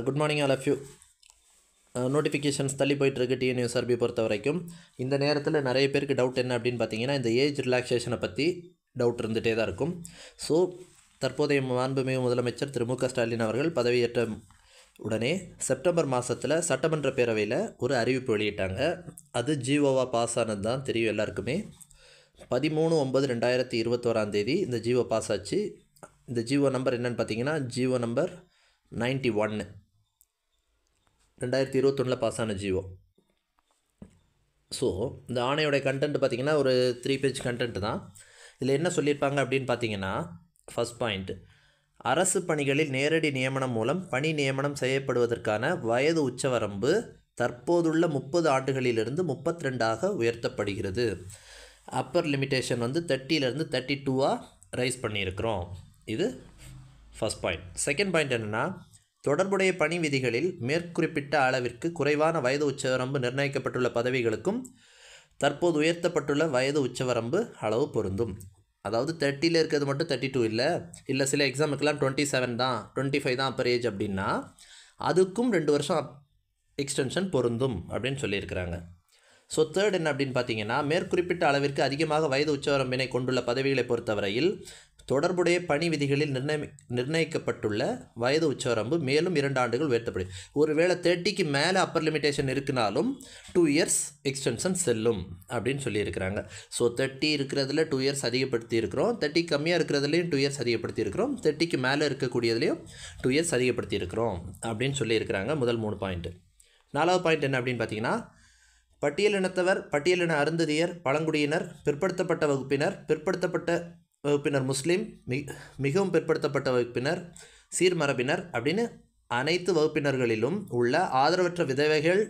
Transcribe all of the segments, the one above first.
Good morning all of you. Notifications தள்ளி போயிட்டுருக்கு TNUSRB பொறுத்த வரைக்கும். இந்த நேரத்தில் நிறைய பேருக்கு டவுட் என்ன அப்படின்னு பார்த்தீங்கன்னா, இந்த ஏஜ் ரிலாக்ஸேஷனை பற்றி டவுட் இருந்துகிட்டே தான் இருக்கும். ஸோ தற்போதைய மாண்புமிகு முதலமைச்சர் திரு மு க ஸ்டாலின் அவர்கள் பதவியேற்ற உடனே செப்டம்பர் மாதத்தில் சட்டமன்ற பேரவையில் ஒரு அறிவிப்பு வெளியிட்டாங்க. அது ஜிஓவாக பாஸ் ஆனது தான் தெரியும் எல்லாருக்குமே. 13/9/2021 இந்த ஜிஓ பாஸ் ஆச்சு. இந்த ஜிஓ நம்பர் என்னென்னு பார்த்தீங்கன்னா, ஜிஓ நம்பர் 91 2021 பாஸ் ஆன ஜிஓ. ஸோ இந்த ஆணையோடைய கண்டென்ட் பார்த்திங்கன்னா ஒரு 3 பேஜ் கண்டென்ட் தான். இதில் என்ன சொல்லியிருப்பாங்க அப்படின்னு பார்த்தீங்கன்னா, ஃபஸ்ட் பாயிண்ட், அரசு பணிகளில் நேரடி நியமனம் மூலம் பணி நியமனம் செய்யப்படுவதற்கான வயது உச்சவரம்பு தற்போதுள்ள 30 ஆண்டுகளிலிருந்து 32 உயர்த்தப்படுகிறது. அப்பர் லிமிட்டேஷன் 30லேருந்து 32 ரைஸ் பண்ணியிருக்கிறோம். இது ஃபஸ்ட் பாயிண்ட். செகண்ட் பாயிண்ட் என்னென்னா, தொடர்புடைய பணி விதிகளில் மேற்குறிப்பிட்ட அளவிற்கு குறைவான வயது உச்சவரம்பு நிர்ணயிக்கப்பட்டுள்ள பதவிகளுக்கும் தற்போது உயர்த்தப்பட்டுள்ள வயது உச்சவரம்பு அளவு பொருந்தும். அதாவது 30ல் இருக்கிறது மட்டும் 32 இல்லை சில எக்ஸாமுக்கெல்லாம் 27 தான் 25 தான் அப்பர் ஏஜ் அப்படின்னா அதுக்கும் 2 வருஷம் எக்ஸ்டென்ஷன் பொருந்தும் அப்படின்னு சொல்லியிருக்கிறாங்க. ஸோ தேர்ட் என்ன அப்படின்னு பார்த்தீங்கன்னா, மேற்குறிப்பிட்ட அளவிற்கு அதிகமாக வயது உச்சவரம்பினை கொண்டுள்ள பதவிகளை பொறுத்தவரையில் தொடர்புடைய பணி விதிகளில் நிர்ணயிக்கப்பட்டுள்ள வயது உச்சவரம்பு மேலும் 2 ஆண்டுகள் உயர்த்தப்படும். ஒருவேளை 30க்கு மேலே அப்பர் லிமிட்டேஷன் இருக்குனாலும் 2 இயர்ஸ் எக்ஸ்டென்ஷன் செல்லும் அப்படின்னு சொல்லியிருக்கிறாங்க. ஸோ 30 இருக்கிறதுல 2 இயர்ஸ் அதிகப்படுத்தி இருக்கிறோம், 30 கம்மியாக இருக்கிறதுலையும் 2 இயர்ஸ் அதிகப்படுத்தி இருக்கிறோம், 30க்கு மேலே இருக்கக்கூடியதுலேயும் 2 இயர்ஸ் அதிகப்படுத்தி இருக்கிறோம் அப்படின்னு சொல்லியிருக்கிறாங்க. முதல் 3 பாயிண்ட்டு. 4வது பாயிண்ட் என்ன அப்படின்னு பார்த்தீங்கன்னா, பட்டியலினத்தவர், பட்டியலின அருந்ததியர், பழங்குடியினர், பிற்படுத்தப்பட்ட வகுப்பினர், பிற்படுத்தப்பட்ட வகுப்பினர், முஸ்லீம், மிகவும் பிற்படுத்தப்பட்ட வகுப்பினர், சீர்மரபினர் அப்படின்னு அனைத்து வகுப்பினர்களிலும் உள்ள ஆதரவற்ற விதவைகள்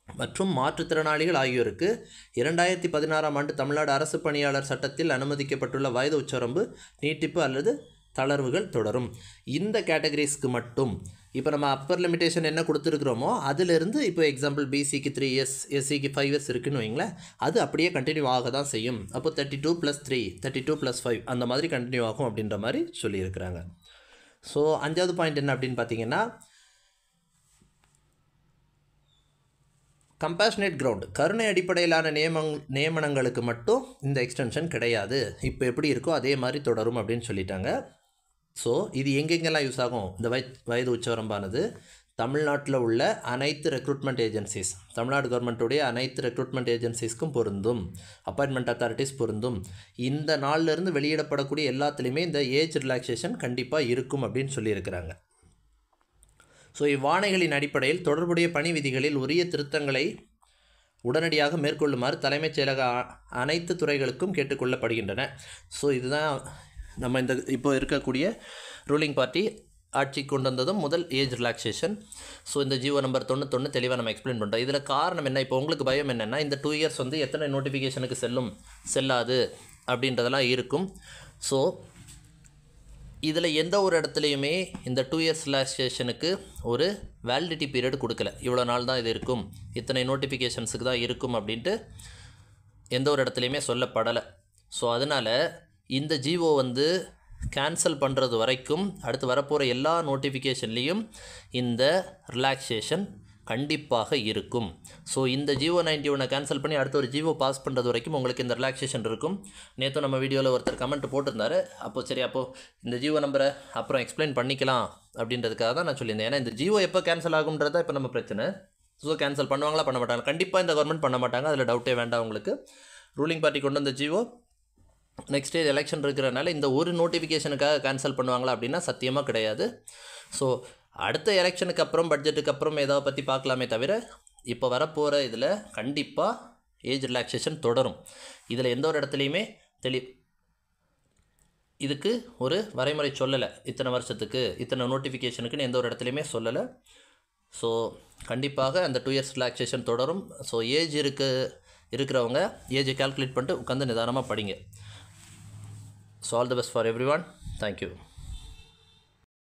மற்றும் மாற்றுத்திறனாளிகள் ஆகியோருக்கு 2016 ஆண்டு தமிழ்நாடு அரசு பணியாளர் சட்டத்தில் அனுமதிக்கப்பட்டுள்ள வயது உச்சவரம்பு நீட்டிப்பு அல்லது தளர்வுகள் தொடரும். இந்த கேட்டகரிஸ்க்கு மட்டும் இப்போ நம்ம அப்பர் லிமிட்டேஷன் என்ன கொடுத்துருக்குறோமோ அதிலிருந்து இப்போ எக்ஸாம்பிள் பிசிக்கு 3 இயர்ஸ், எஸ்சிக்கு 5 இயர்ஸ் இருக்குன்னு வைங்களேன், அது அப்படியே கண்டினியூ ஆக தான் செய்யும். அப்போ 32 + 3 32 + 5 அந்த மாதிரி கண்டினியூ ஆகும் அப்படின்ற மாதிரி சொல்லியிருக்கிறாங்க. ஸோ 5வது பாயிண்ட் என்ன அப்படின்னு பார்த்தீங்கன்னா, கம்பேஷனேட் கிரவுண்ட், கருணை அடிப்படையிலான நியமனங்களுக்கு மட்டும் இந்த எக்ஸ்டென்ஷன் கிடையாது, இப்போ எப்படி இருக்கோ அதே மாதிரி தொடரும் அப்படின்னு சொல்லிட்டாங்க. ஸோ இது எங்கெங்கெல்லாம் யூஸ் ஆகும்? இந்த வயது உச்சவரம்பானது தமிழ்நாட்டில் உள்ள அனைத்து ரெக்ரூட்மெண்ட் ஏஜென்சிஸ், தமிழ்நாடு கவர்மெண்ட்டுடைய அனைத்து ரெக்ரூட்மெண்ட் ஏஜென்சிஸ்க்கும் பொருந்தும், அப்பாயின்மெண்ட் அத்தாரிட்டிஸ் பொருந்தும். இந்த நாள்லேருந்து வெளியிடப்படக்கூடிய எல்லாத்துலேயுமே இந்த ஏஜ் ரிலாக்ஸேஷன் கண்டிப்பாக இருக்கும் அப்படின்னு சொல்லியிருக்கிறாங்க. ஸோ இவ்வாணைகளின் அடிப்படையில் தொடர்புடைய பணி விதிகளில் உரிய திருத்தங்களை உடனடியாக மேற்கொள்ளுமாறு தலைமைச் செயலக அனைத்து துறைகளுக்கும் கேட்டுக்கொள்ளப்படுகின்றன. ஸோ இதுதான் நம்ம இந்த இப்போ இருக்கக்கூடிய ரூலிங் பார்ட்டி ஆட்சி கொண்டு வந்ததும் முதல் ஏஜ் ரிலாக்ஸேஷன். ஸோ இந்த ஜிஓ நம்பர் 91 தெளிவாக நம்ம எக்ஸ்பிளைன் பண்ணுறோம். இதில் காரணம் என்ன, இப்போ உங்களுக்கு பயம் என்னென்னா, இந்த 2 இயர்ஸ் எத்தனை நோட்டிஃபிகேஷனுக்கு செல்லாது அப்படின்றதெல்லாம் இருக்கும். ஸோ இதில் எந்த ஒரு இடத்துலையுமே இந்த 2 இயர்ஸ் ரிலாக்ஸேஷனுக்கு ஒரு வேலிடிட்டி பீரியட் கொடுக்கல. இவ்வளோ நாள் தான் இது இருக்கும், இத்தனை நோட்டிஃபிகேஷன்ஸுக்கு தான் இருக்கும் அப்படின்ட்டு எந்த ஒரு இடத்துலையுமே சொல்லப்படலை. ஸோ அதனால் இந்த ஜிஓ கேன்சல் பண்ணுறது வரைக்கும் அடுத்து வரப்போகிற எல்லா நோட்டிஃபிகேஷன்லேயும் இந்த ரிலாக்ஸேஷன் கண்டிப்பாக இருக்கும். ஸோ இந்த ஜிஓ 91 கேன்சல் பண்ணி அடுத்த ஒரு ஜிஓ பாஸ் பண்ணுறது வரைக்கும் உங்களுக்கு இந்த ரிலாக்ஸேஷன் இருக்கும். நேற்று நம்ம வீடியோவில் ஒருத்தர் கமெண்ட் போட்டிருந்தாரு. அப்போது இந்த ஜிஓ நம்பரை அப்புறம் எக்ஸ்பிளைன் பண்ணிக்கலாம் அப்படின்றதுக்காக தான் நான் சொல்லியிருந்தேன். ஏன்னா இந்த ஜிஓ எப்போ கேன்சல் ஆகுன்றதா இப்போ நம்ம பிரச்சனை. ஸோ கேன்சல் பண்ணுவாங்களா பண்ண மாட்டாங்க, கண்டிப்பாக இந்த கவர்மெண்ட் பண்ண மாட்டாங்க, அதில் டவுட்டே வேண்டாம் உங்களுக்கு. ரூலிங் பார்ட்டி கொண்டு வந்த ஜிஓ நெக்ஸ்ட் டே எலெக்ஷன் இருக்கிறனால இந்த ஒரு நோட்டிஃபிகேஷனுக்காக கேன்சல் பண்ணுவாங்களா அப்படின்னா சத்தியமாக கிடையாது. ஸோ அடுத்த எலெக்ஷனுக்கு அப்புறம் பட்ஜெட்டுக்கு அப்புறம் ஏதாவது பற்றி பார்க்கலாமே தவிர இப்போ வரப்போகிற இதில் கண்டிப்பாக ஏஜ் ரிலாக்ஸேஷன் தொடரும். இதில் எந்த ஒரு இடத்துலையுமே இதுக்கு ஒரு வரைமுறை சொல்லலை, இத்தனை வருஷத்துக்கு இத்தனை நோட்டிஃபிகேஷனுக்குன்னு எந்த ஒரு இடத்துலையுமே சொல்லலை. ஸோ கண்டிப்பாக அந்த 2 இயர்ஸ் ரிலாக்ஸேஷன் தொடரும். ஸோ ஏஜ் இருக்கிறவங்க ஏஜை கால்குலேட் பண்ணிட்டு உட்காந்து நிதானமாக படிங்க. So all the best for everyone. Thank you.